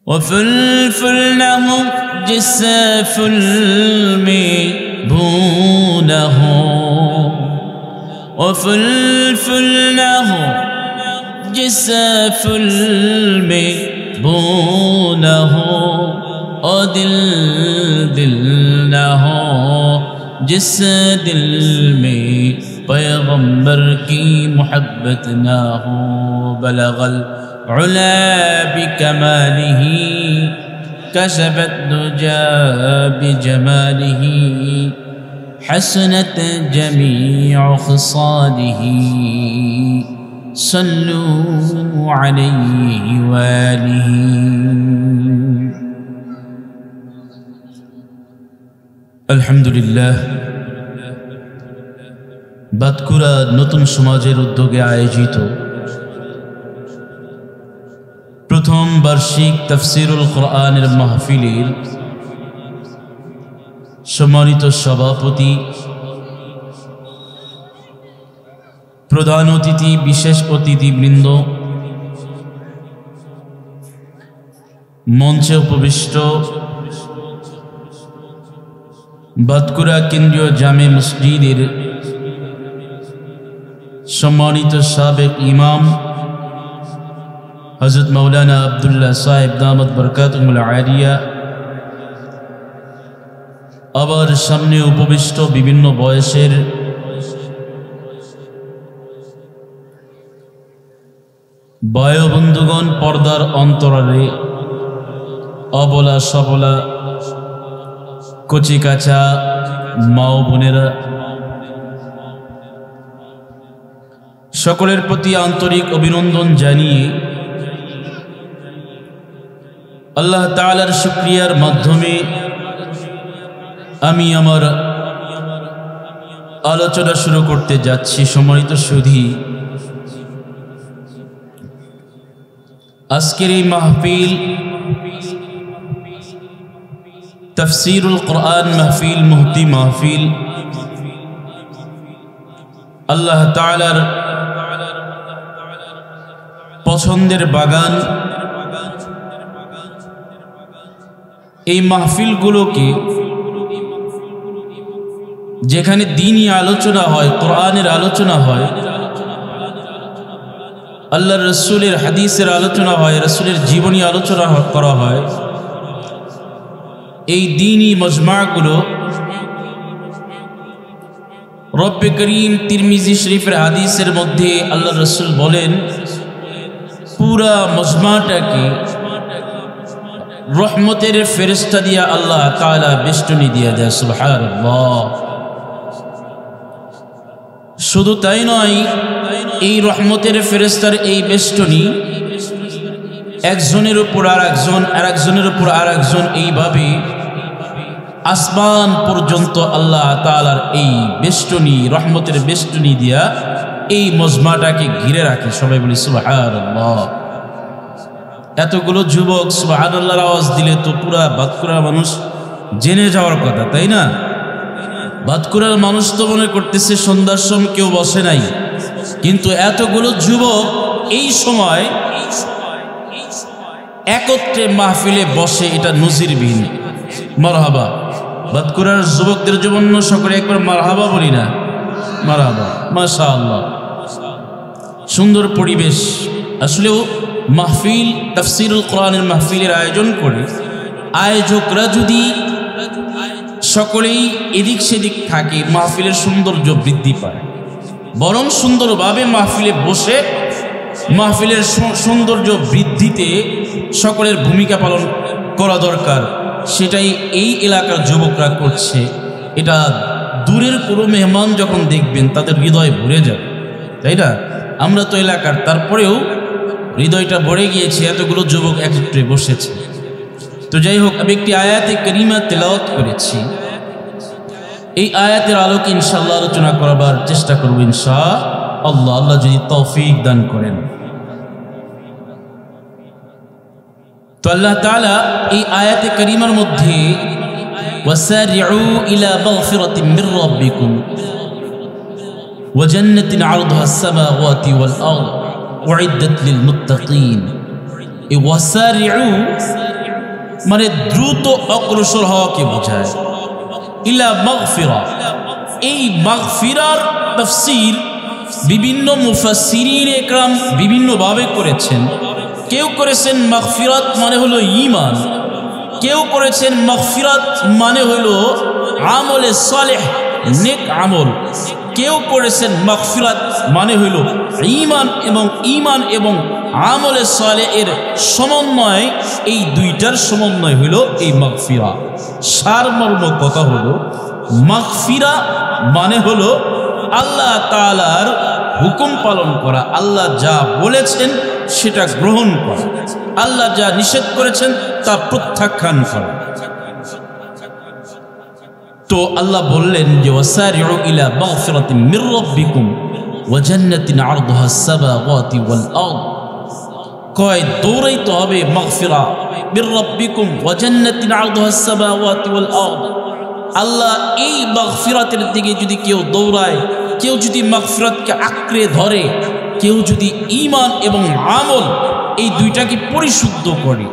وفلفل له جسف الميبونه وفلفل له جسف الميبونه ودل دلناه جس دل میں پیغمبر کی محبت نہ ہو بلغ العلا بکمالہ کشفت دجا بجمالہ حسنت جمیع خصالہ صلوا علیہ وآلہ আলহামদুলিল্লাহ বাতকুরা নতুন সমাজের উদ্যোগে আয়োজিত প্রথম বার্ষিক তাফসীরুল কোরআনের মাহফিলের সম্মানিত সভাপতি, প্রধান অতিথি, বিশেষ অতিথিবৃন্দ, মঞ্চে উপবিষ্ট বাতকুরা কেন্দ্রীয় জামে মসজিদের সম্মানিত সাবেক ইমাম হযরত মাওলানা আব্দুল্লাহ সাহেব দামাত বরকাতুহুল আলিয়া, আবার সামনে উপবিষ্ট বিভিন্ন বয়সের ভাই বন্ধুগণ, পর্দার অন্তরালে অবলা সবলা কচি কাঁচা মা ও বোনেরা, সকলের প্রতি আন্তরিক অভিনন্দন জানিয়ে আল্লাহ তাআলার শুকরিয়ার মাধ্যমে আমি আমার আলোচনা শুরু করতে যাচ্ছি। সম্মানিত সুধী, আজকের এই মাহফিল তাফসীরুল কোরআন মাহফিল, মুহতি মাহফিল, আল্লাহ তাআলার পছন্দের বাগান। এই মাহফিলগুলোকে যেখানে দ্বীনি আলোচনা হয়, কোরআনের আলোচনা হয়, আল্লাহর রাসূলের হাদিসের আলোচনা হয়, রাসূলের জীবনী আলোচনা করা হয়, এই দ্বীনি মজমাগুলো রব্বে করিম তিরমিজি শরীফের হাদিসের মধ্যে আল্লাহ রাসূল বলেন, পুরা মজমাটাকে রহমতের ফেরেশতা দিয়া আল্লাহ তাআলা বেষ্টনী দিয়া দেয়। সুবহানাল্লাহ। শুধু তাই নয়, এই রহমতের ফেরেশতার এই বেষ্টনী একজনের উপর আরেকজন, আরেকজনের উপর আরেকজন, এইভাবে আসমান পর্যন্ত আল্লাহ তাআলার এই বেষ্টনী, রহমতের বেষ্টনী দিয়া এই মজমাটাকে ঘিরে রাখে। সবাই বলি সুবহানাল্লাহ। এতগুলো যুবক সুবহানাল্লাহর আওয়াজ দিলে তো পুরা বাতকুরার মানুষ জেনে যাওয়ার কথা, তাই না? বাতকুরার মানুষ তো মনে করতেছে সন্ধ্যার সময় কেউ বসে নাই, কিন্তু এতগুলো যুবক এই সময় একত্রে মাহফিলে বসে, এটা নজিরবিহীন। মারহাবা। বাতকুরার যুবকদের জন্য সকলে একবার মারহাবা বলি না? মারহাবা, মাশাআল্লাহ। সুন্দর পরিবেশ। আসলেও মাহফিল, তাফসীরুল কোরআনের মাহফিলের আয়োজন করে আয়োজকরা যদি সকলেই এদিক সেদিক থাকে, মাহফিলের সৌন্দর্য বৃদ্ধি পায়। বরং সুন্দরভাবে মাহফিলে বসে মাহফিলের সৌন্দর্য বৃদ্ধিতে সকলের ভূমিকা পালন করা দরকার। সেটাই এই এলাকার যুবকরা করছে। এটা দূরের কোনো মেহমান যখন দেখবেন তাদের হৃদয় ভরে যাবে, তাই না? আমরা তো এলাকার, তারপরেও হৃদয়টা ভরে গিয়েছে, এতগুলো যুবক একত্রে বসেছে। তো যাই হোক, আমি একটি আয়াতে কারিমা তেলাওয়াত করেছি। এই আয়াতের আলোকে ইনশাআল্লাহ আলোচনা করবার চেষ্টা করব ইনশাআল্লাহ, আল্লাহ যদি তৌফিক দান করেন। তো আল্লাহ তাআলা এই আয়াতে কারিমার মধ্যে ওয়াসারিউ ইলা মাগফিরাতিন মির রাব্বিকুম ওয়া জান্নাতিন আরদুহা আস-সামাওয়াতি ওয়াল আরদ উইদ্দাত লিল মুত্তাকিন। এই ওয়াসারিউ মানে দ্রুত অগ্রসর হওয়াকে বোঝায়। ইলা মাগফিরা, এই মাগফিরার তাফসীর বিভিন্ন মুফাসসিরিন একরাম বিভিন্নভাবে করেছেন। কেউ করেছেন মাগফিরাত মানে হলো ঈমান, কেউ করেছেন মাগফিরাত মানে হলো আমলে সালেহ, নেক আমল, কেউ করেছেন মাগফিরাত মানে হলো ঈমান এবং আমলে সালেহ এর সমন্বয়, এই দুইটার সমন্বয় হলো এই মাগফিরা। সারমর্ম কথা হলো মাগফিরা মানে হলো আল্লাহ তাআলার হুকুম পালন করা, আল্লাহ যা বলেছেন সেটা গ্রহণ করা, আল্লাহ যা নিষেধ করেছেন তা প্রত্যাখ্যান করা। তো আল্লাহ বললেন যে ওয়াসারিউ ইলা মাগফিরাতিন মির রাব্বিকুম ওয়া জান্নাতিন আরদুহা আস-সামাওয়াতি ওয়াল আরদ, কয় দৌড়াইতে হবে মাগফিরা মির রাব্বিকুম ওয়া জান্নাতিন আরদুহা আস-সামাওয়াতি ওয়াল আরদ। আল্লাহ এই মাগফিরাতের দিকে যদি কেউ দৌড়ায়, কেউ যদি মাগফিরাতকে আঁকড়ে ধরে, কেউ যদি ঈমান এবং আমল এই দুইটাকে পরিশুদ্ধ করে,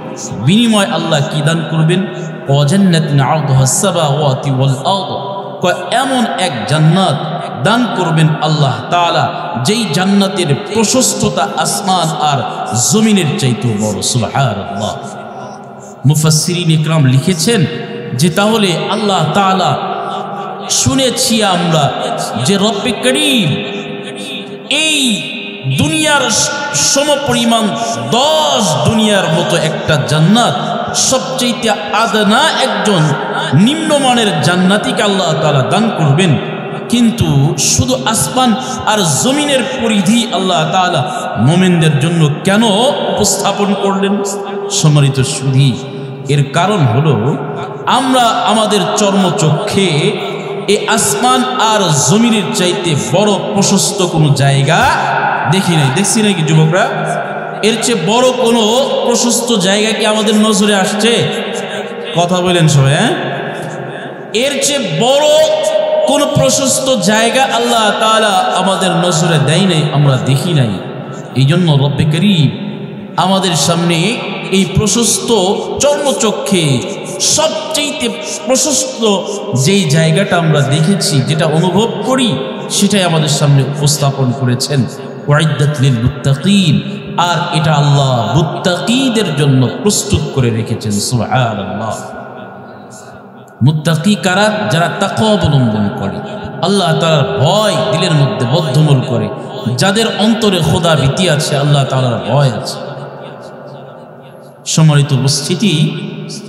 বিনিময় আল্লাহ কি দান করবেন? ওয়া জান্নাতিন আরদুহা আস-সামাওয়াতি ওয়াল আরদ, কয় এমন এক জান্নাত দান করবেন আল্লাহ তাআলা যেই জান্নাতের প্রশস্ততা আসমান আর জমিনের চাইতেও বড়। সুবহানাল্লাহ। মুফাসসিরিন ইকরাম লিখেছেন যে তাহলে আল্লাহ তাআলা শুনেছি আমরা যে রব্বে করিম এই দুনিয়ার সমপরিমাণ 10 দুনিয়ার মতো একটা জান্নাত, সবচেয়ে আদনা একজন নিম্নমানের জান্নাতিকে আল্লাহ তাআলা দান করবেন। কিন্তু শুধু আসমান আর জমিনের পরিধি আল্লাহ তাআলা মুমিনদের জন্য কেন উপস্থাপন করলেন? সম্মানিত সুধী, এর কারণ হলো আমরা আমাদের চর্মচক্ষে এই আসমান আর জমিনের চাইতে বড় প্রশস্ত কোনো জায়গা দেখি নাই। দেখছি নাকি যুবকরা? এর চেয়ে বড় কোনো প্রশস্ত জায়গা কি আমাদের নজরে আসছে? কথা বলেন সবাই। এর চেয়ে বড় কোন প্রশস্ত জায়গা আল্লাহ তাআলা আমাদের নজরে দেয় নাই, আমরা দেখি নাই। এই জন্য রব্বে করিম আমাদের সামনে এই প্রশস্ত চর্মচক্ষে সবচেয়ে প্রশস্ত যেই জায়গাটা আমরা দেখেছি, যেটা অনুভব করি, সেটাই আমাদের সামনে উপস্থাপন করেছেন। উইদ্দাত লিল মুত্তাকিন, আর এটা আল্লাহ মুত্তাকিদের জন্য প্রস্তুত করে রেখেছেন। সুবহানাল্লাহ। মুত্তাকি কারা? যারা তাকওয়া অবলম্বন করে, আল্লাহ তাআলার ভয় দিলের মধ্যে বদ্ধমূল করে, যাদের অন্তরে খোদা ভীতি আছে, আল্লাহ তাআলার ভয় আছে। সম্মানিত উপস্থিতি,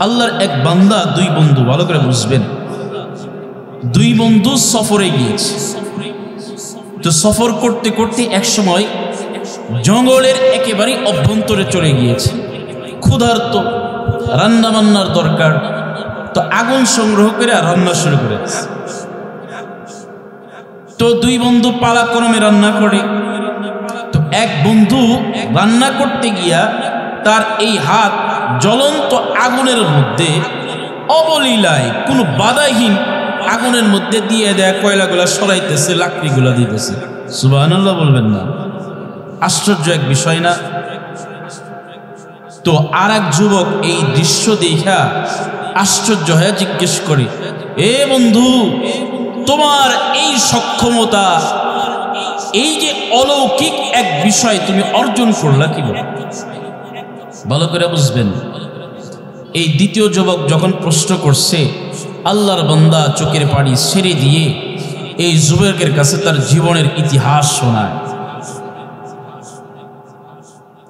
আল্লাহর এক বান্দা, দুই বন্ধু, ভালো করে বুঝবেন, দুই বন্ধু সফরে গিয়েছে। তো সফর করতে করতে এক সময় জঙ্গলের একেবারে অভ্যন্তরে চলে গিয়েছে। ক্ষুধার্ত, রান্না বান্নার দরকার, তো আগুন সংগ্রহ করে রান্না শুরু করেছে। তো দুই বন্ধু পালাক্রমে রান্না করে। তো এক বন্ধু রান্না করতে গিয়া তার এই হাত জ্বলন্ত আগুনের মধ্যে অবলীলায় কোনো বাধাহীন আগুনের মধ্যে দিয়ে দেয়, কয়লাগুলা সরাইতেছে, লাকড়িগুলা দিতেছে। সুবহানাল্লাহ বলবেন না? আশ্চর্য এক বিষয় না? তো আর এক যুবক এই দৃশ্য দেখা আশ্চর্য হয়ে জিজ্ঞেস করে, এ বন্ধু, তোমার এই সক্ষমতা, এই যে অলৌকিক এক বিষয় তুমি অর্জন করলা কিভাবে? ভালো করে বুঝবেন। এই দ্বিতীয় যুবক যখন প্রশ্ন করছে, আল্লাহর বান্দা চোখের পানি ছেড়ে দিয়ে এই যুবকের কাছে তার জীবনের ইতিহাস শোনায়।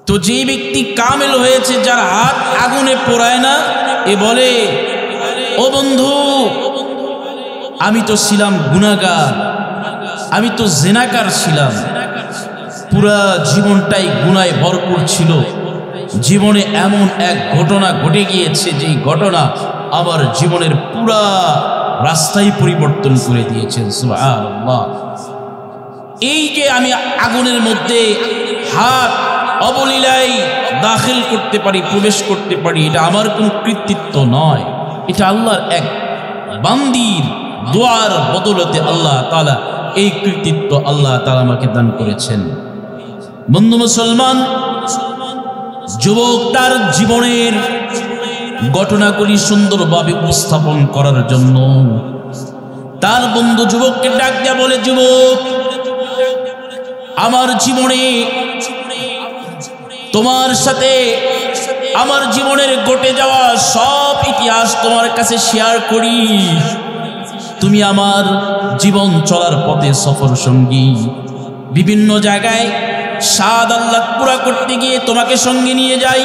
তো যে ব্যক্তি কামেল হয়েছে, যার হাত আগুনে পোড়ায় না, এ বলে, ও বন্ধু, আমি তো ছিলাম গুনাহগার, আমি তো জিনাকার ছিলাম, পুরা জীবনটাই গুনায় ভরপুর ছিল। জীবনে এমন এক ঘটনা ঘটে গিয়েছে, যেই ঘটনা আমার জীবনের পুরা রাস্তাই পরিবর্তন করে দিয়েছেন। সুবহানাল্লাহ। এই যে আমি আগুনের মধ্যে হাত অবলীলায় দাখিল করতে পারি, প্রবেশ করতে পারি, এটা আমার কোনো কৃতিত্ব নয়, এটা আল্লাহর এক বান্দির দোয়ার বদলতে আল্লাহ তাআলা এই কৃতিত্ব আল্লাহ তাআলা আমাকে দান করেছেন। বন্ধু মুসলমান, যুবক তার জীবনের ঘটনাগুলি সুন্দরভাবে উপস্থাপন করার জন্য তার বন্ধু যুবককে ডাক দেয়া বলে, যুবক, আমার জীবনে তোমার সাথে আমার জীবনের ঘটে যাওয়া সব ইতিহাস তোমার কাছে শেয়ার করি। তুমি আমার জীবন চলার পথে সফর সঙ্গী। বিভিন্ন জায়গায় স্বাদ আল্লাহ পুরা করতে গিয়ে তোমাকে সঙ্গে নিয়ে যাই।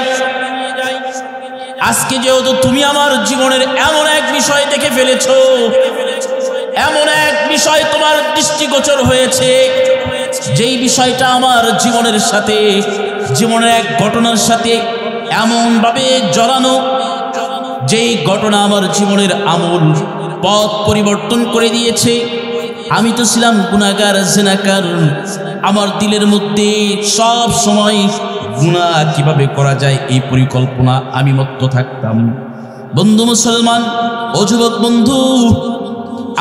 আজকে যেহেতু তুমি আমার জীবনের এমন এক বিষয় দেখে ফেলেছো, এমন এক বিষয় তোমার দৃষ্টিগোচর হয়েছে, যেই বিষয়টা আমার জীবনের সাথে, জীবনের এক ঘটনার সাথে এমন ভাবে জড়ানো, যেই ঘটনা আমার জীবনের আমূল পথ পরিবর্তন করে দিয়েছে। আমি তো ছিলাম গুনাহগার, জিনাকার। আমার দিলের মধ্যে সব সময় গুনাহ কিভাবে করা যায় এই পরিকল্পনা আমি মত্ত থাকতাম। বন্ধু মুসলমান, ও যুবক বন্ধু,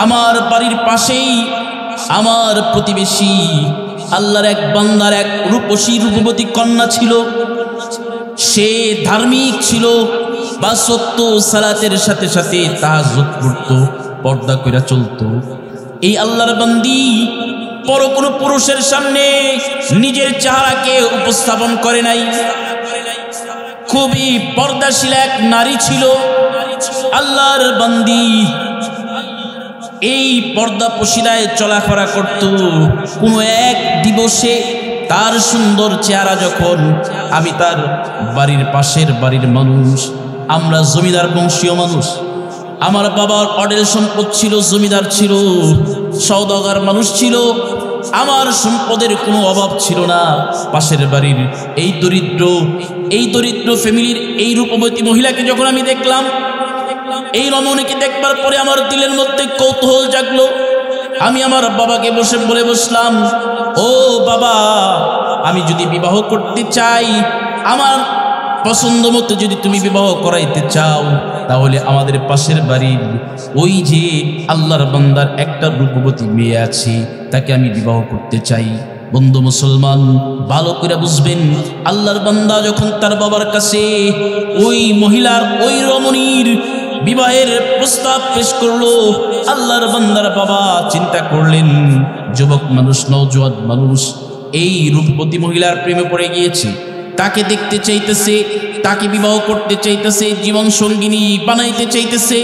আমার বাড়ির পাশেই আমার প্রতিবেশী আল্লাহর এক বান্দার এক রূপসী রূপবতী কন্যা ছিল। সে ধার্মিক ছিল, বা সত্য সালাতের সাথে সাথে তাহাজ্জুদ করত, পর্দা কইরা চলত। এই আল্লাহর বান্দি পর কোনো পুরুষের সামনে নিজের চেহারাকে উপস্থাপন করে নাই। খুবই পর্দাশীল এক নারী ছিল আল্লাহর বান্দি। এই পর্দা পশিদায় চলাফেরা করত। কোনো এক দিবসে তার সুন্দর চেহারা যখন আমি তার বাড়ির পাশের বাড়ির মানুষ, আমরা জমিদার বংশীয় মানুষ, আমার বাবার অডেল সম্পদ ছিল, জমিদার ছিল, সওদাগর মানুষ ছিল, আমার সম্পদের কোনো অভাব ছিল না। পাশের বাড়ির এই দরিদ্র ফ্যামিলির এই রূপবতী মহিলাকে যখন আমি দেখলাম, এই রমণীকে দেখবার পরে আমার দিলের মধ্যে কৌতূহল জাগলো। আমি আমার বাবাকে বলে বসলাম, ও বাবা, আমি যদি বিবাহ করতে চাই, আমার পছন্দ মতো যদি তুমি বিবাহ করাইতে চাও, তাহলে আমাদের পাশের বাড়ির ওই যে আল্লাহর বান্দার একটা রূপবতী মেয়ে আছে, তাকে আমি বিবাহ করতে চাই। বন্ধু মুসলমান, ভালো করে বুঝবেন, আল্লাহর বান্দা যখন তার বাবার কাছে ওই মহিলার, ওই রমণীর বিবাহের প্রস্তাব পেশ করলো, আল্লাহর বান্দার বাবা চিন্তা করলেন, যুবক মানুষ, নওজোয়ান মানুষ এই রূপবতী মহিলার প্রেমে পড়ে গিয়েছে, তাকে দেখতে চাইতেছে, তাকে বিবাহ করতে চাইতেছে, জীবন সঙ্গিনী বানাইতে চাইতেছে।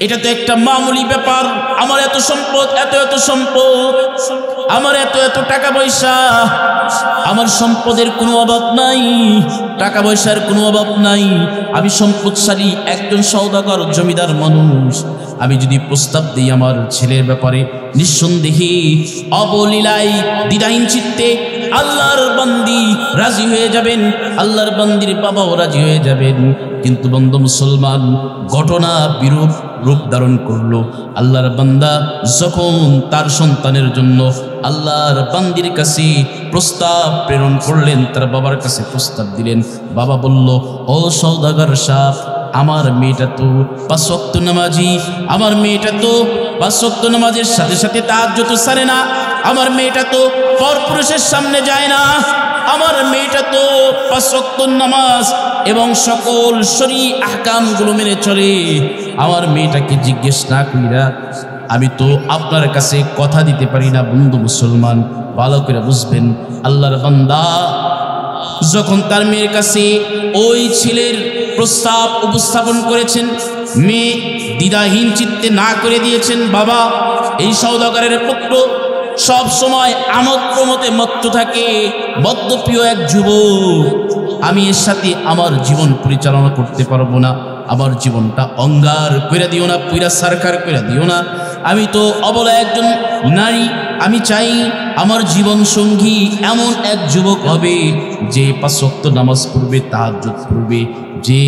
এটা তো একটা মামুলি ব্যাপার। আমার এত সম্পদ, এত সম্পদ, আমার এত টাকা পয়সা, আমার সম্পদের কোনো অভাব নাই, টাকা পয়সার কোনো অভাব নাই, আমি সম্পদশালী একজন সওদাগর জমিদার মানুষ। আমি যদি প্রস্তাব দিই আমার ছেলের ব্যাপারে, নিঃসন্দেহে অবলীলায় দ্বিধাহীন চিত্তে আল্লাহর বান্দি রাজি হয়ে যাবেন, আল্লাহর বান্দির বাবাও রাজি হয়ে যাবেন। কিন্তু বন্ধু মুসলমান, ঘটনা বিরূপ রূপ ধারণ করলো। আল্লাহর বান্দা যখন তার সন্তানের জন্য আল্লাহর বান্দির কাছে প্রস্তাব প্রেরণ করলেন, তার বাবার কাছে প্রস্তাব দিলেন, বাবা বলল, ও সওদাগর সাহেব, আমার মেয়েটা তো 5 ওয়াক্ত নামাজি, আমার মেয়েটা তো 5 ওয়াক্ত নামাজের সাথে সাথে তাহাজ্জুদ ছাড়ে না, আমার মেয়েটা তো পরপুরুষের সামনে যায় না, আমার মেয়েটা তো 5 ওয়াক্ত নামাজ এবং সকল শরঈ আহকামগুলো মেনে চলে। আমার মেয়েটাকে জিজ্ঞেস না কইরা আমি তো আপনার কাছে কথা দিতে পারি না। বন্ধু মুসলমান, ভালো করে বুঝবেন, আল্লাহর বান্দা যখন তার মেয়ের কাছে ওই ছেলের প্রস্তাব উপস্থাপন করেছেন, মেয়ে দ্বিধাহীন চিত্তে না করে দিয়েছেন। বাবা, এই সওদাগরের পুত্র সব সময় আমোদ প্রমোদে মত্ত থাকে, বদ্ধপ্রিয় এক যুবক, আমি এর সাথে আমার জীবন পরিচালনা করতে পারবো না, আমার জীবনটা অঙ্গার কইরা দিও না, পুরা সরকার কইরা দিও না। আমি তো অবলা একজন নারী, আমি চাই আমার জীবন সঙ্গী এমন এক যুবক হবে যে 5 ওয়াক্ত নামাজ পড়বে, তাহাজ্জুদ পড়বে, যে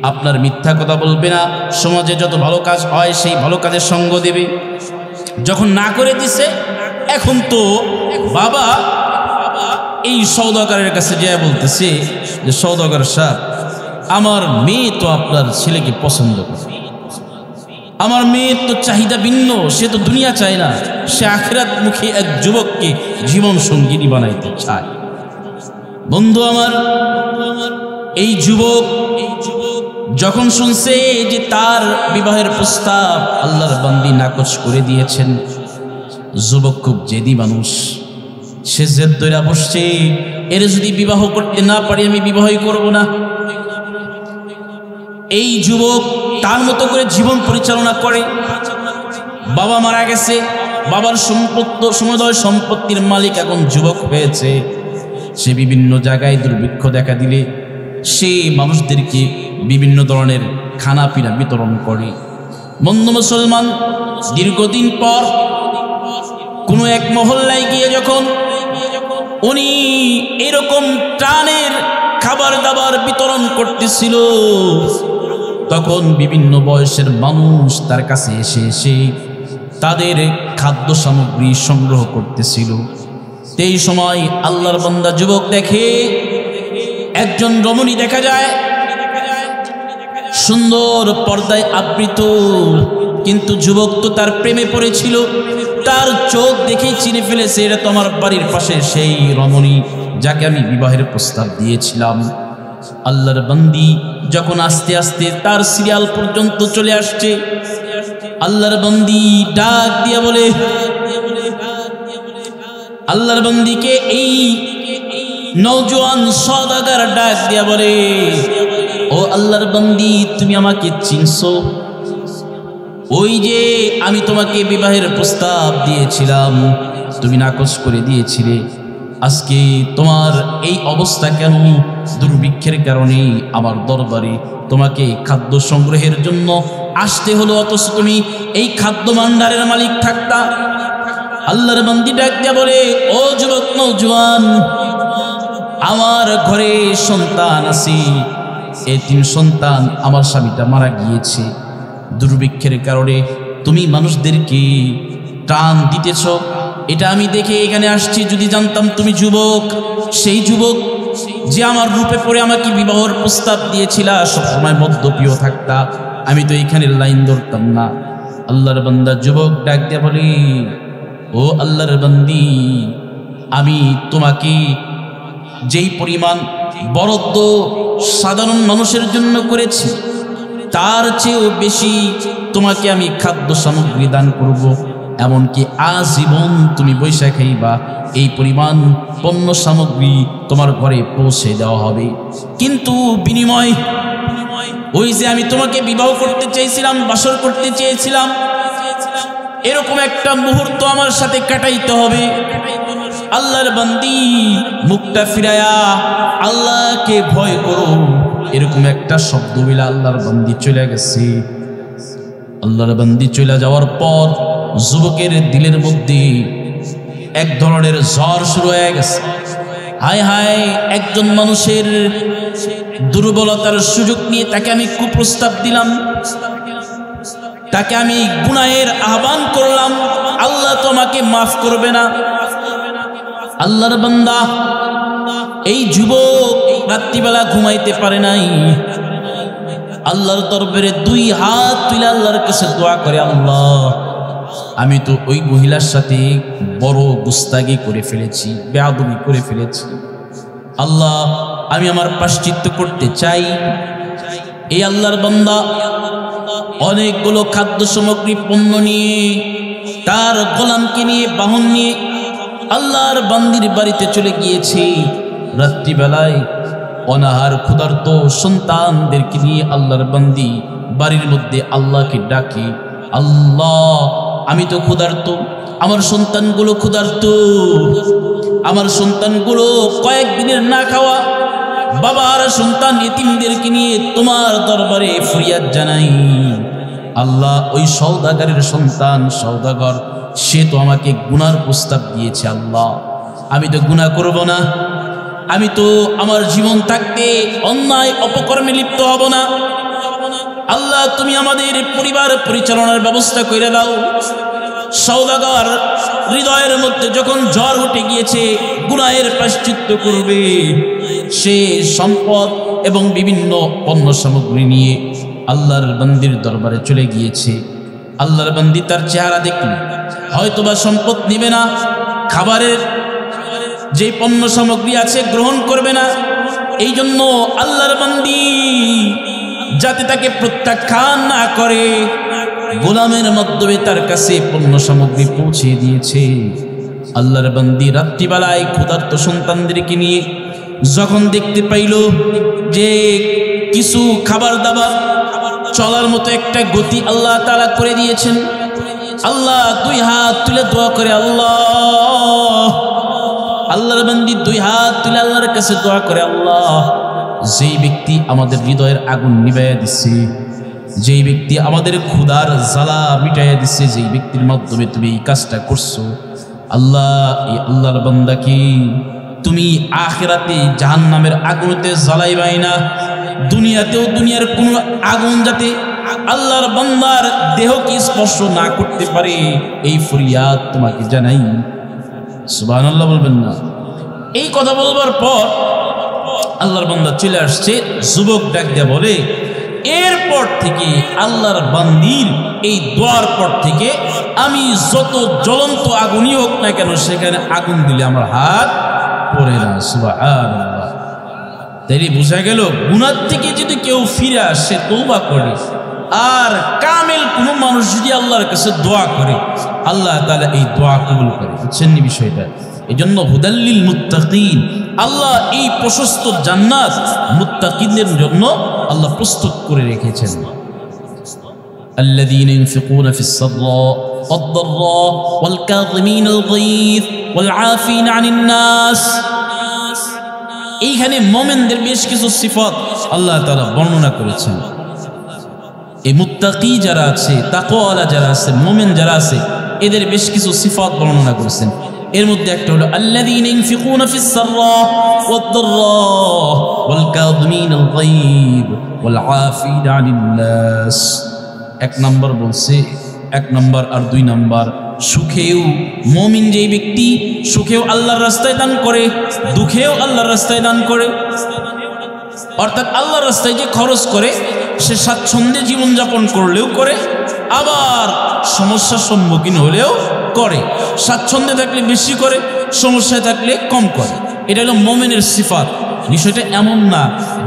আপনার মিথ্যা কথা বলবে না, সমাজে যত ভালো কাজ হয় সেই ভালো কাজের সঙ্গ দেবে। যখন না করে দিছে, এখন তো বাবা এই সওদাগরের কাছে যা বলতেছে যে, সওদাগর সাহেব, আমার মেয়ে তো আপনার ছেলেকে পছন্দ করে, আমার মেয়ের তো চাহিদা ভিন্ন, সে তো দুনিয়া চায় না, সে আখিরাতমুখী এক যুবককে জীবন সঙ্গিনী বানাইতে চায়। বন্ধু আমার, এই যুবক যখন শুনছে যে তার বিবাহের প্রস্তাব আল্লাহর বান্দি নাকচ করে দিয়েছেন, যুবক খুব জেদি মানুষ, সে জেদ ধরে বসছে, এর যদি বিবাহ করতে না পারি আমি বিবাহই করব না। এই যুবক তার মতো করে জীবন পরিচালনা করে। বাবা মারা গেছে, বাবার সমুদয় সম্পত্তির মালিক এখন যুবক হয়েছে। সে বিভিন্ন জায়গায় দুর্ভিক্ষ দেখা দিলে সে মানুষদেরকে বিভিন্ন ধরনের খানা পিনা বিতরণ করে। বন্ধু মুসলমান, দীর্ঘদিন পর কোনো এক মহল্লায় গিয়ে যখন উনি এরকম ত্রাণের খাবার দাবার বিতরণ করতেছিল, তখন বিভিন্ন বয়সের মানুষ তার কাছে এসে এসে তাদের খাদ্য সামগ্রী সংগ্রহ করতেছিল। এই সময় আল্লাহর বান্দা যুবক দেখে একজন রমণী দেখা যায়, সুন্দর পর্দায় আবৃত, কিন্তু যুবক তো তার প্রেমে পড়েছিল। তার চোখ দেখেই চিনে ফেলেছে এটা তো আমার বাড়ির পাশে সেই রমণী যাকে আমি বিবাহের প্রস্তাব দিয়েছিলাম। আল্লাহর বান্দি যখন আস্তে আস্তে তার সিরিয়াল পর্যন্ত চলে আসছে, আল্লাহর বান্দি ডাক দিয়ে বলে, আল্লাহর বান্দিকে এই নওজোয়ান সওদাগর ডাক দিয়া বলে, ও আল্লাহর বান্দি, তুমি আমাকে চিনছো? ওই যে আমি তোমাকে বিবাহের প্রস্তাব দিয়েছিলাম, তুমি নাকচ করে দিয়েছিলে। আজকে তোমার এই অবস্থা কেন? দুর্ভিক্ষের কারণে আমার দরবারে তোমাকে খাদ্য সংগ্রহের জন্য আসতে হলো, অথচ তুমি এই খাদ্য ভাণ্ডারের মালিক থাকতা। আল্লাহর বান্দি ডাক দিয়া বলে, ও যুবক নওজোয়ান, আমার ঘরে সন্তান আছে, এতিম সন্তান, আমার স্বামীটা মারা গিয়েছে। দুর্ভিক্ষের কারণে তুমি মানুষদেরকে ত্রাণ দিতেছ, এটা আমি দেখে এখানে আসছি। যদি জানতাম তুমি যুবক, সেই যুবক যে আমার রূপে পড়ে আমাকে বিবাহের প্রস্তাব দিয়েছিলা, সবসময় মদ্যপিও থাকতা, আমি তো এইখানে লাইন ধরতাম না। আল্লাহর বান্দা যুবক ডাক দিয়ে বলে, ও আল্লাহর বান্দি, আমি তোমাকে যেই পরিমাণ বরাদ্দ সাধারণ মানুষের জন্য করেছি, তার চেয়েও বেশি তোমাকে আমি খাদ্য সামগ্রী দান করব। এমনকি আজীবন তুমি বৈশা খাইবা, এই পরিমাণ পণ্য সামগ্রী তোমার ঘরে পৌঁছে দেওয়া হবে। কিন্তু বিনিময় ওই যে আমি তোমাকে বিবাহ করতে চেয়েছিলাম, বাসর করতে চেয়েছিলাম, এরকম একটা মুহূর্ত আমার সাথে কাটাইতে হবে। আল্লাহর বান্দি মুখটা ফিরায়া আল্লাহকে ভয় করো, এরকম একটা শব্দ বলে আল্লাহর বান্দি চলে গেছে। আল্লাহর বান্দি চলে যাওয়ার পর যুবকের দিলের মধ্যে এক ধরনের ঝড় শুরু হয়ে গেছে। হায় হায়, একজন মানুষের দুর্বলতার সুযোগ নিয়ে তাকে আমি কুপ্রস্তাব দিলাম, তাকে আমি গুনাহের আহ্বান করলাম, আল্লাহ তোমাকে মাফ করবে না। আল্লাহর বান্দা এই যুবক রাত্রিবেলা ঘুমাইতে পারে নাই, আল্লাহর দরবারে দুই হাত তুলে আল্লাহর কাছে দোয়া করে, আল্লাহ, আমি তো ওই মহিলার সাথে বড় গুস্তাগি করে ফেলেছি, বেয়াদবি করে ফেলেছি। আল্লাহ, আমি আমার প্রায়শ্চিত্ত করতে চাই। এই আল্লাহর বান্দা অনেকগুলো খাদ্য সামগ্রী পণ্য নিয়ে, তার গোলামকে নিয়ে, বাহন নিয়ে আল্লাহর বান্দির বাড়িতে চলে গিয়েছে। রাত্রিবেলায় অনাহার ক্ষুধার্ত সন্তানদেরকে নিয়ে আল্লাহর বান্দি বাড়ির মধ্যে আল্লাহকে ডাকে, আল্লাহ, আমি তো ক্ষুধার্ত, আমার সন্তানগুলো ক্ষুধার্ত, আমার সন্তানগুলো কয়েকদিনের না খাওয়া, বাবা আর সন্তান এতিমদেরকে নিয়ে তোমার দরবারে ফরিয়াদ জানাই। আল্লাহ, ওই সওদাগরের সন্তান সওদাগর, সে তো আমাকে গুনার প্রস্তাব দিয়েছে। আল্লাহ, আমি তো গুনাহ করব না, আমি তো আমার জীবন থাকতে অন্যায় অপকর্মে লিপ্ত হব না। আল্লাহ, তুমি আমাদের পরিবার পরিচালনার ব্যবস্থা করে দাও। সওদাগর হৃদয়ের মধ্যে যখন ঝড় উঠে গিয়েছে, গুনাহের প্রায়শ্চিত্ত করবে, সে সম্পদ এবং বিভিন্ন পণ্য সামগ্রী নিয়ে আল্লাহর বান্দির দরবারে চলে গিয়েছে। আল্লাহর বান্দি তার চেহারা দেখলে হয়তোবা সম্পদ নিবে না, খাবারের যে পণ্য সামগ্রী আছে গ্রহণ করবে না। এই জন্য আল্লাহর বান্দি যাতে তাকে প্রত্যাখ্যান না করে, গোলামের মাধ্যমে তার কাছে পণ্য সামগ্রী পৌঁছে দিয়েছে। আল্লাহর বান্দি রাত্রিবেলায় ক্ষুধার্ত সন্তানদেরকে নিয়ে যখন দেখতে পাইল যে কিছু খাবার দাবার চলার মতো একটা গতি আল্লাহ তাআলা করে দিয়েছেন, আল্লাহ দুই হাত তুলে দোয়া করে, আল্লাহর বান্দি দুই হাত তুলে আল্লাহর কাছে দোয়া করে, আল্লাহ যেই ব্যক্তি আমাদের হৃদয়ের আগুন নিভাইয়া দিচ্ছে, যেই ব্যক্তি আমাদের ক্ষুধার জ্বালা মিটাইয়া দিচ্ছে, যেই ব্যক্তির মাধ্যমে তুমি এই কাজটা করছো, আল্লাহ এই আল্লাহর বান্দাকে তুমি আখিরাতে জাহান্নামের আগুনেতে জ্বালাইবাই না, দুনিয়াতেও দুনিয়ার কোনো আগুন যাতে আল্লাহর বান্দার দেহকে স্পর্শ না করতে পারে, এই ফরিয়াদ তোমাকে জানাই। সুবহানাল্লাহ বলবেন না? এই কথা বলবার পর আল্লাহর বান্দা চলে আসছে। যুবক ডাক দিয়ে বলে, এরপর থেকে আল্লাহর বান্দির এই দোয়ার পর থেকে আমি যত জ্বলন্ত আগুনই হোক না কেন সেখানে আগুন দিলে আমার হাত পড়ে না। সুবহানাল্লাহ। তাই বোঝা গেল গুনাহ থেকে যদি কেউ ফিরে আসে, তওবা করে, আর কামেল কোনো মানুষ যদি আল্লাহর কাছে দোয়া করে, আল্লাহ তাআলা এই দোয়া কবুল করে। বুঝছেন নি বিষয়টা? এই জন্য হুদাল্লিল মুত্তাকিন, আল্লাহ এই প্রশস্ত জান্নাত মুত্তাকিনদের জন্য আল্লাহ প্রস্তুত করে রেখেছেন। الذين ينفقون في السراء والضراء والكاظمين الغيظ والعافين عن الناس। এইখানে মুমিনদের বেশ কিছু সিফাত আল্লাহ তাআলা বর্ণনা করেছেন। এই মুত্তাকি যারা আছে, তাকওয়াওয়ালা যারা আছে, মুমিন যারা আছে, এদের বেশ কিছু সিফাত বর্ণনা করেছেন। এর মধ্যে একটা হলো আল্লাযীনা ইনফিকুনা ফিস সাররা ওয়াদ-দাররা ওয়াল কাযিমিনাল গায়ব ওয়াল আফিনা আনিন নাস। এক নাম্বার বলছে, এক নাম্বার আর দুই নাম্বার, সুখেও মুমিন যেই ব্যক্তি সুখেও আল্লাহর রাস্তায় দান করে, দুঃখেও আল্লাহর রাস্তায় দান করে, অর্থাৎ আল্লাহর রাস্তায় যে খরচ করে সে স্বাচ্ছন্দ্যে জীবনযাপন করলেও করে, আবার সমস্যার সম্মুখীন হলেও করে। স্বাচ্ছন্দ্যে থাকলে বেশি করে, সমস্যায় থাকলে কম করে। এটা হলো মুমিনের সিফাত। বিষয়টা এমন না,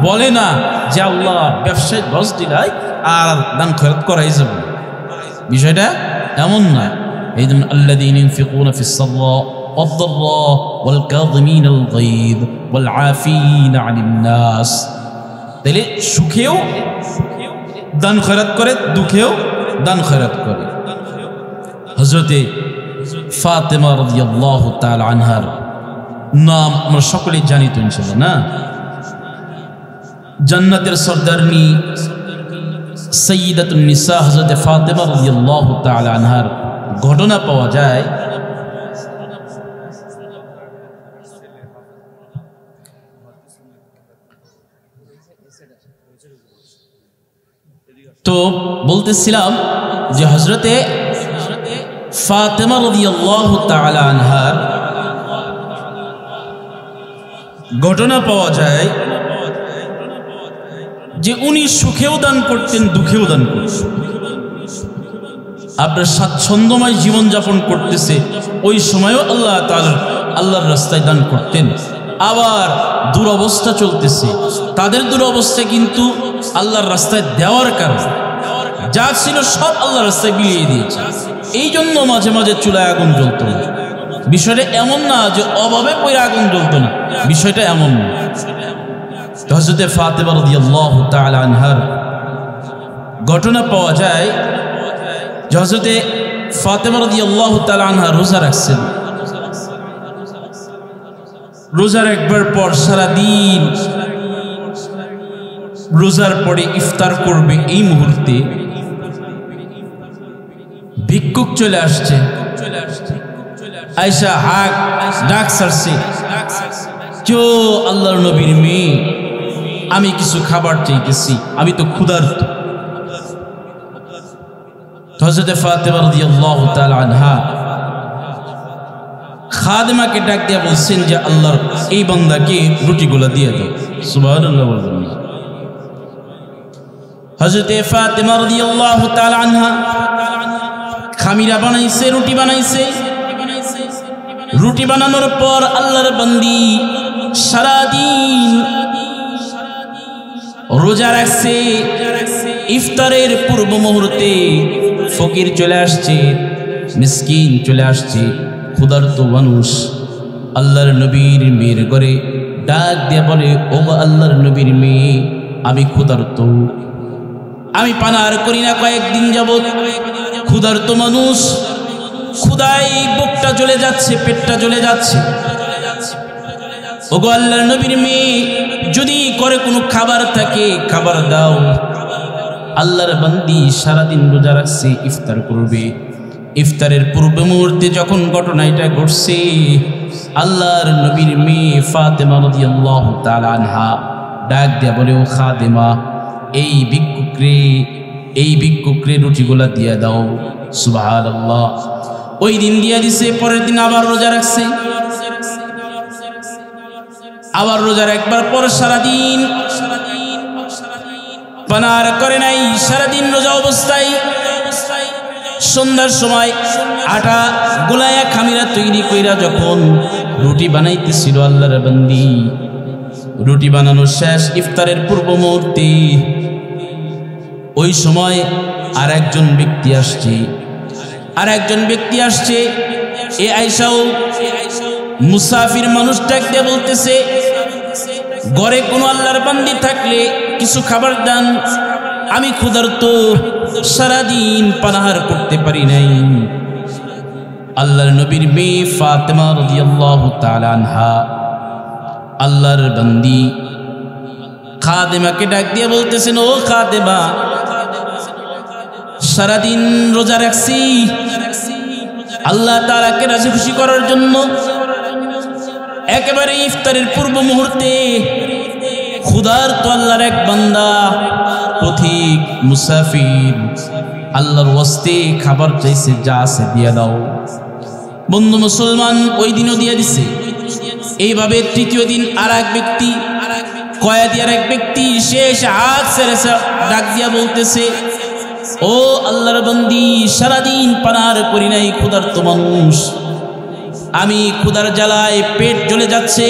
বলে না যে আল্লাহ ব্যবসায় 10 দিলাই আর দান খয়রাত করাই যাবে, বিষয়টা এমন না। এই জন্য আল্লাযীনা ইনফিকুনা ফিস সাররা ওয়াদ-দাররা ওয়াল কাযিমিনাল গায়ব ওয়াল আফিনা আনিন নাস। তাহলে সুখেও দান খয়রাত করে, দুঃখেও দান খয়রাত করে। হযরতে ফাতেমা রাদিয়াল্লাহু তাআলা আনহার নাম আমরা সকলেই জানি তো ইনশাআল্লাহ, না? জান্নাতের সরদারনি সাইয়্যিদাতুন নিসা হযরতে ফাতেমা রাদিয়াল্লাহু তাআলা আনহার ঘটনা পাওয়া যায়। তো বলতেছিলাম যে হযরতে ফাতেমা রাদিয়াল্লাহু তাআলা আনহার ঘটনা পাওয়া যায় যে উনি সুখেও দান করতেন, দুঃখেও দান করতেন। আপনার স্বাচ্ছন্দ্যময় জীবনযাপন করতেছে, ওই সময়ও আল্লাহ তাআলা আল্লাহর রাস্তায় দান করতেন। আবার দুরবস্থা চলতেছে, তাদের দুরবস্থা কিন্তু আল্লাহর রাস্তায় দেওয়ার কারণে যা ছিল সব আল্লাহর রাস্তায় বিলিয়ে দিয়েছে। এই জন্য মাঝে মাঝে চুলায় আগুন জ্বলতো না। বিষয়টা এমন না যে অভাবে পড়ে আগুন জ্বলতো না, বিষয়টা এমন না। হযরতে ফাতেমা রাদিয়াল্লাহু তাআলা আনহার ঘটনা পাওয়া যায় যে হযরতে ফাতেমা রাদিয়াল্লাহু তাআলা আনহা রোজা রাখছেন। রোজার একবার পর সারাদিন রোজার পরে ইফতার করবে, এই মুহূর্তে ভিক্ষুক চলে আসছে। আয়েশা হাক ডাক ছাড়ছে, কেউ আল্লাহর নবীর মেয়ে, আমি কিছু খাবার চাইতেছি, আমি তো ক্ষুধার্ত। হযরতে ফাতেমা রাদিয়াল্লাহু তাআলা আনহা খাদেমাকে ডাক দিয়ে বলছেন যে আল্লাহর এই বান্দাকে রুটিগুলো দিয়ে দাও। সুবহানাল্লাহ বলবেন না? হযরতে ফাতেমা রাদিয়াল্লাহু তাআলা আনহা খামিরা বানাইছে, রুটি বানাইছে। রুটি বানানোর পর আল্লাহর বান্দি সারাদিন রোজা রাখছে, ইফতারের পূর্ব মুহূর্তে ফকির চলে আসছে, মিসকিন চলে আসছে, ক্ষুধার্ত মানুষ। আল্লাহর নবীর মেয়ের ঘরে ডাক দিয়ে বলে, ও আল্লাহর নবীর মেয়ে, আমি ক্ষুধার্ত, আমি পানার করি না কয়েকদিন যাবত, ক্ষুধার্ত মানুষ, ক্ষুধায় বুকটা জ্বলে যাচ্ছে, পেটটা জ্বলে যাচ্ছে। ওগো আল্লাহর নবীর মেয়ে, যদি করে কোনো খাবার থাকে খাবার দাও। আল্লাহর বান্দি সারাদিন রোজা রাখছে, ইফতার করবে। ইফতারের পূর্ব মুহূর্তে যখন ঘটনা এটা ঘটছে, আল্লাহর নবীর মেয়ে ফাতেমা রাদিয়াল্লাহু তাআলা আনহা ডাক দিয়া বলে, ও খাদেমা, এই ভিক্ষুকরে রুটিগুলা দিয়া দাও। সুবহানাল্লাহ। ওই দিন দিয়া দিছে, পরের দিন আবার রোজা রাখছে, আবার রোজার একবার পর সারাদিন পানার করে নাই, সারাদিন রোজা অবস্থায়। সন্ধ্যার সময় আটা গোলায়া খামিরা তৈরি কইরা যখন রুটি বানাইতেছিল আল্লাহর বান্দি, রুটি বানানো শেষ ইফতারের পূর্ব মুহূর্তে, ওই সময় আর একজন ব্যক্তি আসছে। এ আয়েশাও মুসাফির মানুষটাকে বলতেছে, ঘরে কোনো আল্লাহর বান্দি থাকলে কিছু খাবার দেন, আমি ক্ষুধার্ত, সারাদিন পানাহার করতে পারি নাই। আল্লাহর নবীর মেয়ে ফাতেমা রাদিয়াল্লাহু তাআলা আনহা আল্লাহর বান্দি খাদেমাকে ডাক দিয়ে বলতেছেন, ও খাদেমা, সারাদিন রোজা রাখছি আল্লাহ তাআলাকে রাজি খুশি করার জন্য। একেবারে ইফতারের পূর্ব মুহূর্তে ক্ষুধার্ত আল্লাহর এক বান্দা, পথিক, মুসাফির, আল্লাহর ওয়াস্তে খাবার চাইছে, যা আছে দিয়া দাও। বন্ধু মুসলমান, ওই দিনও দিয়ে দিছে। এইভাবে তৃতীয় দিন আর এক ব্যক্তি, কয়েদি আর এক ব্যক্তি, সে হাত ছেড়ে ডাক দিয়া বলতেছে, ও আল্লাহর বান্দি, সারাদিন পানার করি নাই, ক্ষুধার্ত মানুষ, আমি ক্ষুধার জ্বালায় পেট জ্বলে যাচ্ছে।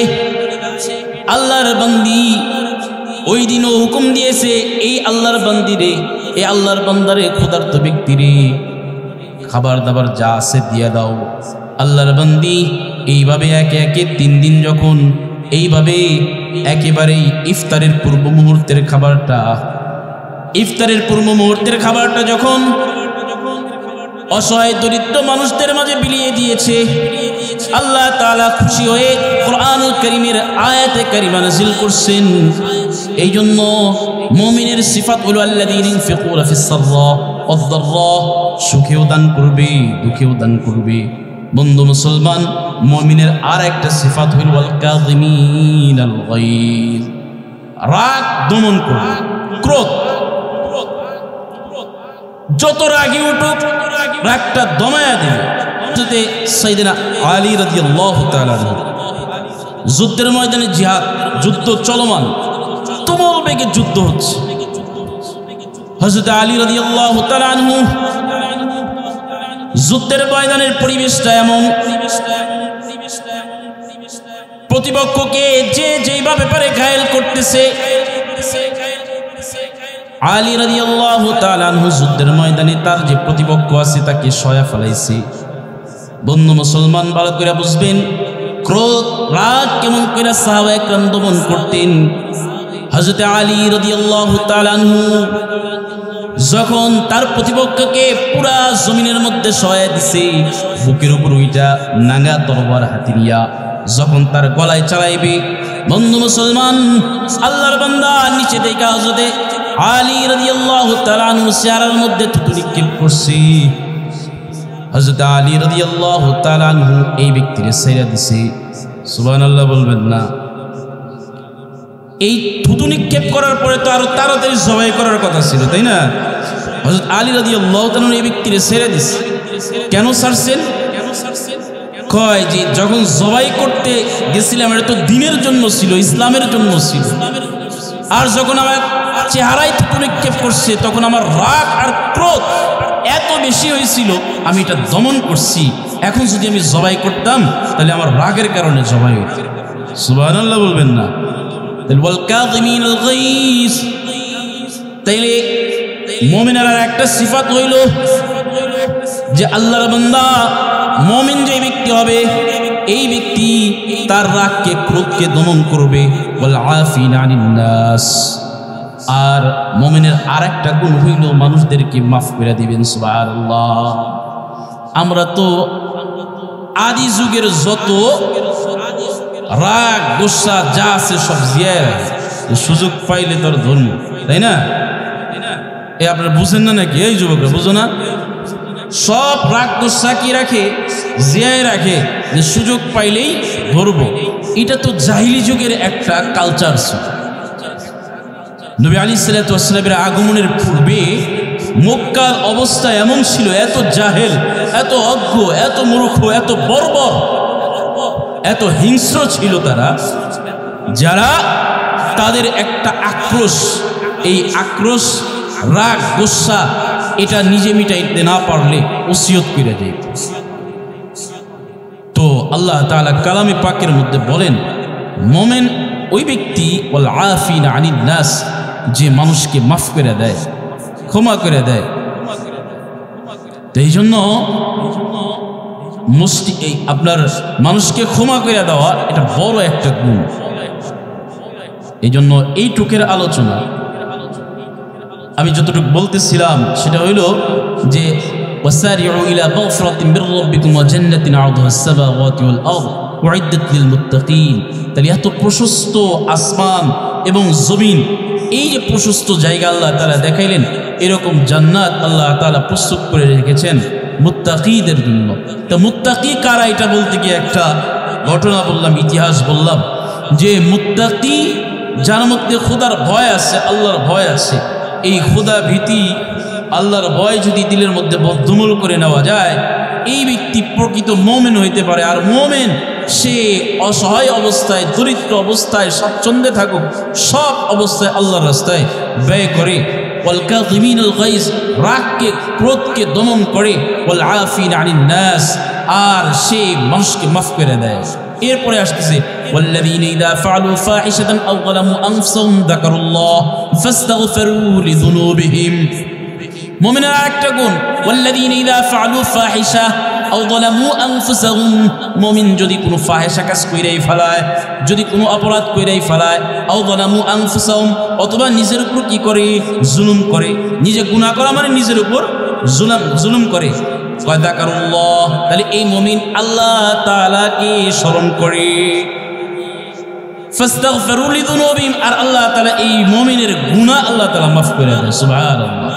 আল্লাহর বান্দি ওই দিনও হুকুম দিয়েছে, এই আল্লাহর বান্দিরে, এই আল্লাহর বান্দারে, ক্ষুধার্ত ব্যক্তিরে খাবার দাবার যা আছে দিয়ে দাও। আল্লাহর বান্দি এইভাবে একে একে 3 দিন যখন এইভাবে একেবারেই ইফতারের পূর্ব মুহূর্তের খাবারটা যখন অসহায় দরিদ্র মানুষদের মাঝে বিলিয়ে দিয়েছে, আল্লাহ তাআলা খুশি হয়ে কোরআনুল কারীমের আয়াতে কারিমা নাযিল করছেন। এই জন্য মুমিনের সিফাত হলো আল্লাযীনা ইনফিকুনা ফিস সাররা ওয়াদ দাররা, সুখেও দান করবে, দুঃখেও দান করবে। বন্ধু মুসলমান, মুমিনের আর একটা সিফাত হলো ওয়াল কাযিমিনাল গায়জ, রাগ দমন করবে, ক্রোধ যত রাগী উঠুক রাগটা দমায়া দেবে। সাইয়েদনা আলী রাদিয়াল্লাহু তাআলা যুদ্ধের ময়দানে জিহাদ, যুদ্ধ চলমান, তুমুল বেগে যুদ্ধ হচ্ছে। হযরত আলী রাদিয়াল্লাহু তাআলা আনহু যুদ্ধের ময়দানের পরিবেশটা এমন, প্রতিপক্ষকে যে যেইভাবে পারে ঘায়েল করতেছে। আলী রাদিয়াল্লাহু তাআলা আনহু যুদ্ধের ময়দানে তার যে প্রতিপক্ষ আছে তাকে সয়া ফেলাইছে। বন্ধু মুসলমান, ভালো করে বুঝবেন, ক্রোধ, রাগ কেমন করে সাহাবায়ে কেরাম দমন করতেন। হযরত আলী রাদিয়াল্লাহু তাআলা আনহু যখন তার প্রতিপক্ষকে পুরা জমিনের মধ্যে সয়া দিছে, বুকের উপর ওইটা নাঙ্গা তরবার হাতে নিয়া যখন তার গলায় চালাইবে, বন্ধু মুসলমান, আল্লাহর বান্দা নিচে দেখা হযরত আলী রাদিয়াল্লাহু তাআলা আনহু চেহারার মধ্যে থুতু নিক্ষেপ করছে। হযরত আলী রাদিয়াল্লাহু তাআলা আনহু এই ব্যক্তির ছেড়ে দিছে। সুবহানাল্লাহ বলবেন না? এই থুতু নিক্ষেপ করার পরে তো আরো তাড়াতাড়ি জবাই করার কথা ছিল, তাই না? হযরত আলী রাদিয়াল্লাহু তাআলা এই ব্যক্তির ছেড়ে দিছে। কেন ছাড়ছেন? কয় যে যখন জবাই করতে গেছিলাম এটা তো দ্বীনের জন্য ছিল, ইসলামের জন্য ছিল, আর যখন আমার চেহারায় থুতু নিক্ষেপ করছে তখন আমার রাগ আর ক্রোধ এত বেশি হয়েছিল, আমি এটা দমন করছি। এখন যদি আমি জবাই করতাম তাহলে আমার রাগের কারণে জবাই হতো। সুবহানাল্লাহ বলবেন না? তাইলে মুমিনের আর একটা সিফাত হইল যে আল্লাহর বান্দা মুমিন যে ব্যক্তি হবে এই ব্যক্তি তার রাগকে ক্রোধকে দমন করবে ওয়াল আফিনা আনিন নাস। আর মুমিনের আরেকটা গুণ হইল মানুষদেরকে মাফ করে দিবেন সুবহানাল্লাহ। আমরা তো আদি যুগের যত রাগ গোসা যা আছে সব জিয়ায় সুযোগ পাইলে তোর ধর্ম, তাই না? এই আপনারা বুঝেন না নাকি? এই যুবকরা বুঝো না? সব রাগ গোসা কি রাখে? জিয়ায় রাখে, যে সুযোগ পাইলেই ধরবো। এটা তো জাহিলি যুগের একটা কালচার ছিল। নবী আলাইহিস সালাতু ওয়াস সালামের আগমনের পূর্বে মক্কার অবস্থা এমন ছিল, এত জাহেল, এত অজ্ঞ, এত মূর্খ, এত বর্বর, এত হিংস্র ছিল তারা, যারা তাদের একটা আক্রোশ, এই আক্রোশ রাগ গোসা এটা নিজে মিটাইতে না পারলে ওসিয়ত করে দেয়। তো আল্লাহ তাআলা কালামে পাকের মধ্যে বলেন মুমিন ওই ব্যক্তি ওয়াল আফিনা আনিন নাস, যে মানুষকে মাফ করে দেয়, ক্ষমা করে দেয়। তো এই জন্য এই আপনার মানুষকে ক্ষমা করে দেওয়া এটা বড় একটা গুণ। এই জন্য এইটুকের আলোচনা আমি যতটুকু বলতেছিলাম সেটা হইল যে ওয়াসারিউ ইলা মাগফিরাতিন মির রাব্বিকুম ওয়া জান্নাতিন আরদুহা আস-সামাওয়াতু ওয়াল আরদ উইদ্দাত লিল মুত্তাকিন। তাহলে এত প্রশস্ত আসমান এবং জমিন, এই যে প্রশস্ত জায়গা আল্লাহ তাআলা দেখাইলেন, এরকম জান্নাত আল্লাহ তাআলা প্রস্তুত করে রেখেছেন মুত্তাকিদের জন্য। তা মুত্তাকি কারা এটা বলতে গিয়ে একটা ঘটনা বললাম, ইতিহাস বললাম, যে মুত্তাকি যার মধ্যে খোদার ভয় আছে, আল্লাহর ভয় আছে, এই খোদা ভীতি আল্লাহর ভয় যদি দিলের মধ্যে বদ্ধমূল করে নেওয়া যায়, এই ব্যক্তি প্রকৃত মুমিন হইতে পারে। আর মুমিন সে অসহায় অবস্থায়, দরিদ্র অবস্থায়, স্বাচ্ছন্দ্যে থাকুক, সব অবস্থায় আল্লাহর রাস্তায় ব্যয় করে। ওয়াল কাযিমিনাল গাইজ, রাগকে ক্রোধকে দমন করে। ওয়াল আফিনা আনিন নাস, আর সে মানুষকে মাফ করে দেয়। এরপরে আসতেছে ওয়াল্লাযীনা ইযা ফাআলু ফাহিশাতান আও যালামু আনফুসাহুম যাকারুল্লাহ ফাস্তাগফিরু লিযুনুবিহিম। মুমিনের আরেকটা গুণ ওয়াল্লাযীনা ইযা ফাআলু ফাহিশা আও যালামু আনফুসাহুম, মুমিন যদি কোনো ফাহিশা কাজ কইরাই ফেলায়, যদি কোনো অপরাধ কইরাই ফেলায়, আও যালামু আনফুসাহুম, অথবা নিজের উপর কি করে? জুলুম করে। নিজে গুনাহ করা মানে নিজের উপর জুলুম করে। যাকারুল্লাহ, তাহলে এই মুমিন আল্লাহ তাআলাকে স্মরণ করে। ফাস্তাগফিরু লিযুনুবিহিম, আর আল্লাহ তাআলা এই মুমিনের গুনাহ আল্লাহ তাআলা মাফ করে দেয়। সুবহানাল্লাহ।